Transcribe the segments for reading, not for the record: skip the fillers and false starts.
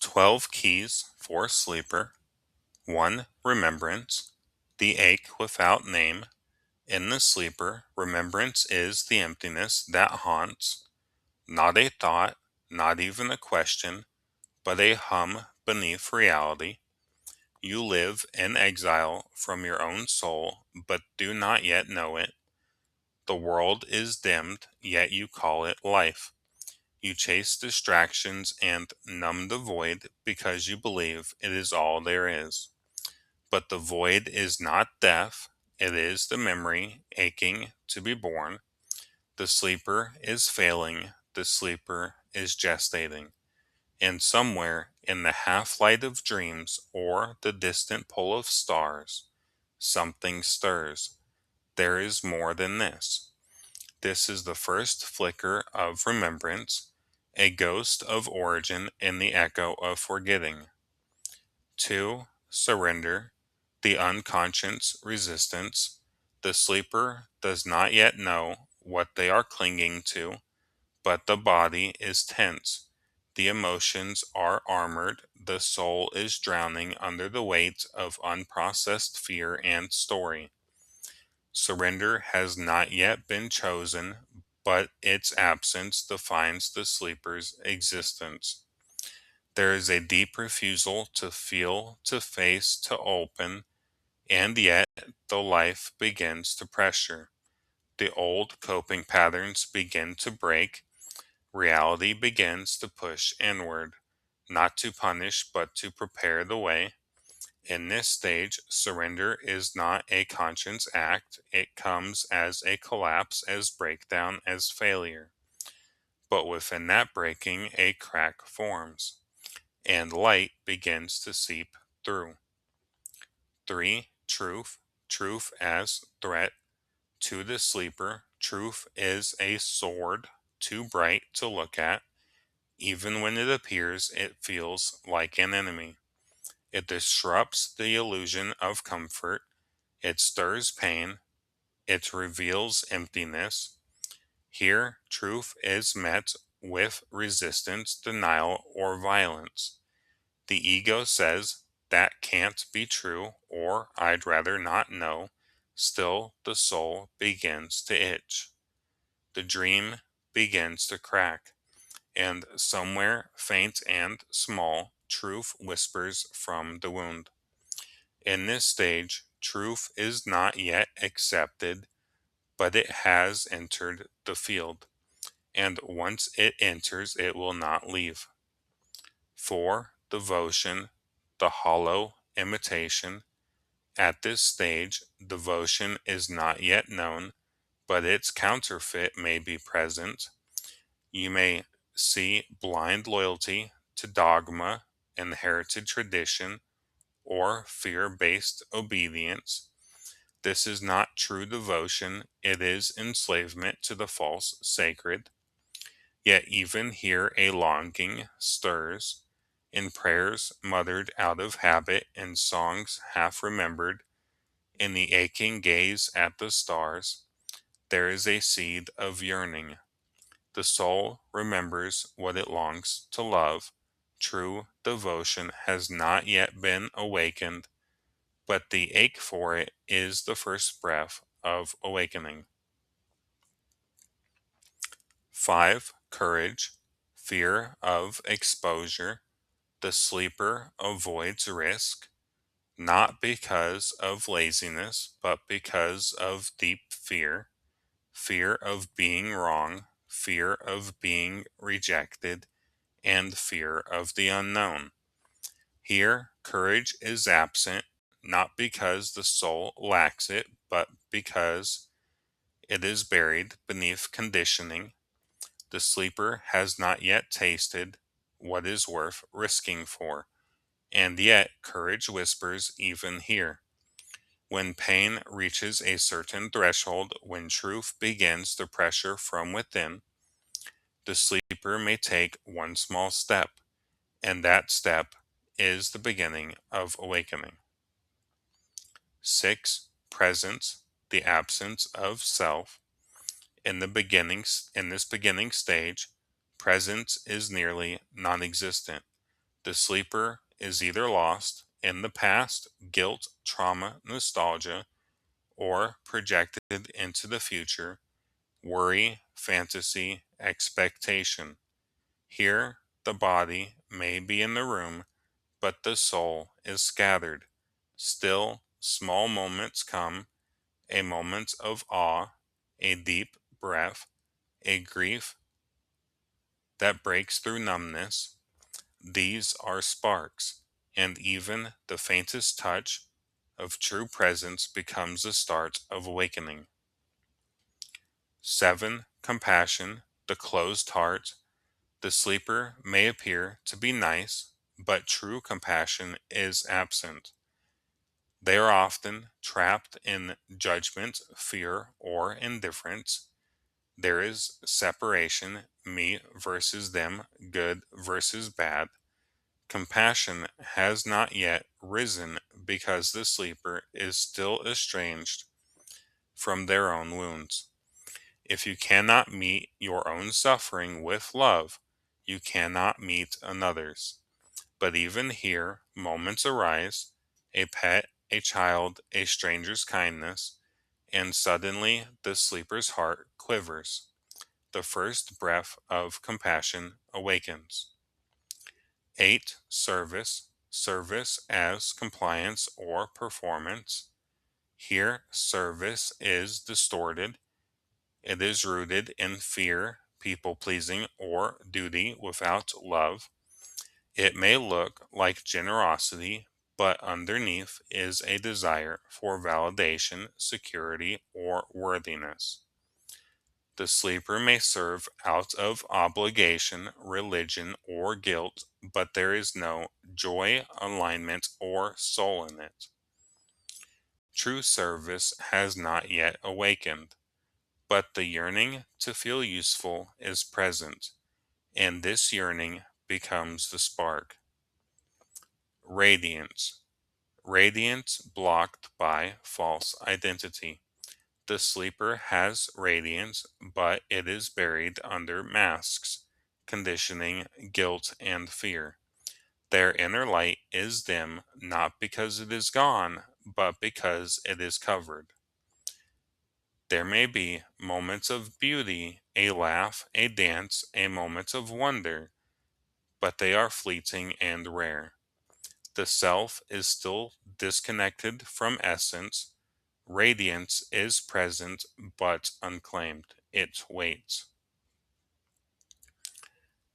12 keys for sleeper. 1. Remembrance. The ache without name. In the sleeper, remembrance is the emptiness that haunts. Not a thought, not even a question, but a hum beneath reality. You live in exile from your own soul, but do not yet know it. The world is dimmed, yet you call it life. You chase distractions and numb the void because you believe it is all there is. But the void is not death, it is the memory aching to be born. The sleeper is failing, the sleeper is gestating. And somewhere in the half light of dreams or the distant pull of stars, something stirs. There is more than this. This is the first flicker of remembrance, a ghost of origin in the echo of forgetting. 2. Surrender, the unconscious resistance. The sleeper does not yet know what they are clinging to, but the body is tense. The emotions are armored. The soul is drowning under the weight of unprocessed fear and story. Surrender has not yet been chosen, but its absence defines the sleeper's existence. There is a deep refusal to feel, to face, to open, and yet the life begins to pressure. The old coping patterns begin to break. Reality begins to push inward, not to punish but to prepare the way. In this stage, surrender is not a conscious act. It comes as a collapse, as breakdown, as failure. But within that breaking, a crack forms, and light begins to seep through. 3. Truth. Truth as threat. To the sleeper, truth is a sword too bright to look at. Even when it appears, it feels like an enemy. It disrupts the illusion of comfort. It stirs pain. It reveals emptiness. Here, truth is met with resistance, denial, or violence. The ego says, that can't be true, or I'd rather not know. Still, the soul begins to itch. The dream begins to crack, and somewhere faint and small, truth whispers from the wound. In this stage, truth is not yet accepted, but it has entered the field, and once it enters, it will not leave. 4. Devotion, the hollow imitation. At this stage, devotion is not yet known, but its counterfeit may be present. You may see blind loyalty to dogma, inherited tradition, or fear based obedience. This is not true devotion, it is enslavement to the false sacred. Yet even here a longing stirs. In prayers muttered out of habit, in songs half remembered, in the aching gaze at the stars, there is a seed of yearning. The soul remembers what it longs to love. True devotion has not yet been awakened, but the ache for it is the first breath of awakening. 5. Courage, fear of exposure. The sleeper avoids risk, not because of laziness, but because of deep fear. Fear of being wrong, fear of being rejected, and fear of the unknown. Here, courage is absent, not because the soul lacks it, but because it is buried beneath conditioning. The sleeper has not yet tasted what is worth risking for, and yet courage whispers even here. When pain reaches a certain threshold, when truth begins to pressure from within, the sleeper may take one small step, and that step is the beginning of awakening. 6. Presence, the absence of self. In this beginning stage, presence is nearly non existent. The sleeper is either lost in the past, guilt, trauma, nostalgia, or projected into the future, worry, fantasy, expectation. Here, the body may be in the room, but the soul is scattered. Still, small moments come, a moment of awe, a deep breath, a grief that breaks through numbness. These are sparks, and even the faintest touch of true presence becomes the start of awakening. 7. Compassion, the closed heart. The sleeper may appear to be nice, but true compassion is absent. They are often trapped in judgment, fear, or indifference. There is separation, me versus them, good versus bad. Compassion has not yet risen because the sleeper is still estranged from their own wounds. If you cannot meet your own suffering with love, you cannot meet another's. But even here, moments arise, a pet, a child, a stranger's kindness, and suddenly the sleeper's heart quivers. The first breath of compassion awakens. 8. Service. Service as compliance or performance. Here, service is distorted. It is rooted in fear, people pleasing, or duty without love. It may look like generosity, but underneath is a desire for validation, security, or worthiness. The sleeper may serve out of obligation, religion, or guilt, but there is no joy, alignment, or soul in it. True service has not yet awakened, but the yearning to feel useful is present, and this yearning becomes the spark. Radiance. Radiance blocked by false identity. The sleeper has radiance, but it is buried under masks, conditioning, guilt, and fear. Their inner light is dim not because it is gone, but because it is covered. There may be moments of beauty, a laugh, a dance, a moment of wonder, but they are fleeting and rare. The self is still disconnected from essence. Radiance is present but unclaimed. It waits.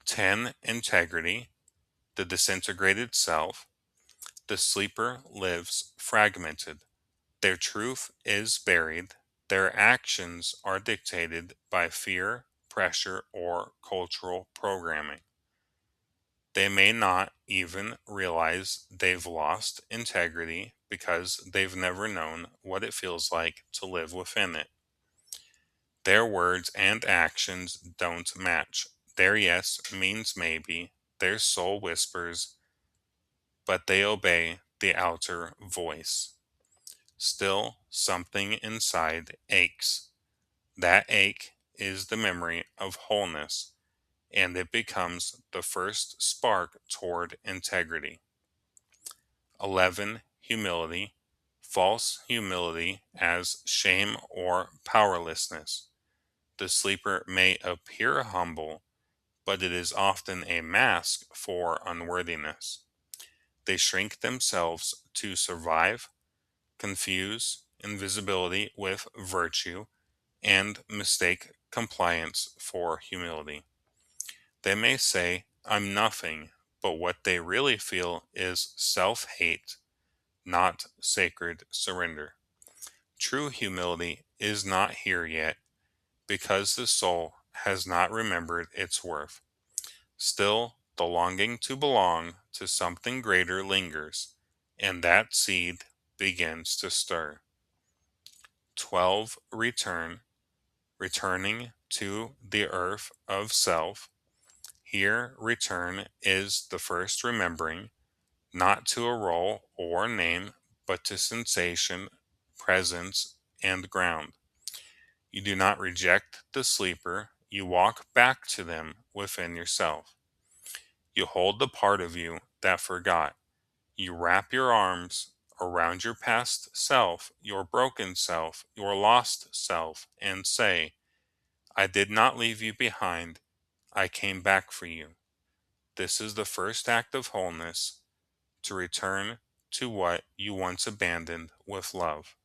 10. Integrity, the disintegrated self. The sleeper lives fragmented. Their truth is buried. Their actions are dictated by fear, pressure, or cultural programming. They may not even realize they've lost integrity because they've never known what it feels like to live within it. Their words and actions don't match. Their yes means maybe. Their soul whispers, but they obey the outer voice. Still, something inside aches. That ache is the memory of wholeness, and it becomes the first spark toward integrity. 11. Humility. False humility as shame or powerlessness. The sleeper may appear humble, but it is often a mask for unworthiness. They shrink themselves to survive, confuse invisibility with virtue, and mistake compliance for humility. They may say, I'm nothing, but what they really feel is self hate, not sacred surrender. True humility is not here yet because the soul has not remembered its worth. Still, the longing to belong to something greater lingers, and that seed begins to stir. 12. Returning to the earth of self. Here, return is the first remembering, not to a role or name, but to sensation, presence, and ground. You do not reject the sleeper, you walk back to them within yourself. You hold the part of you that forgot. You wrap your arms around your past self, your broken self, your lost self, and say, I did not leave you behind. I came back for you. This is the first act of wholeness, to return to what you once abandoned with love.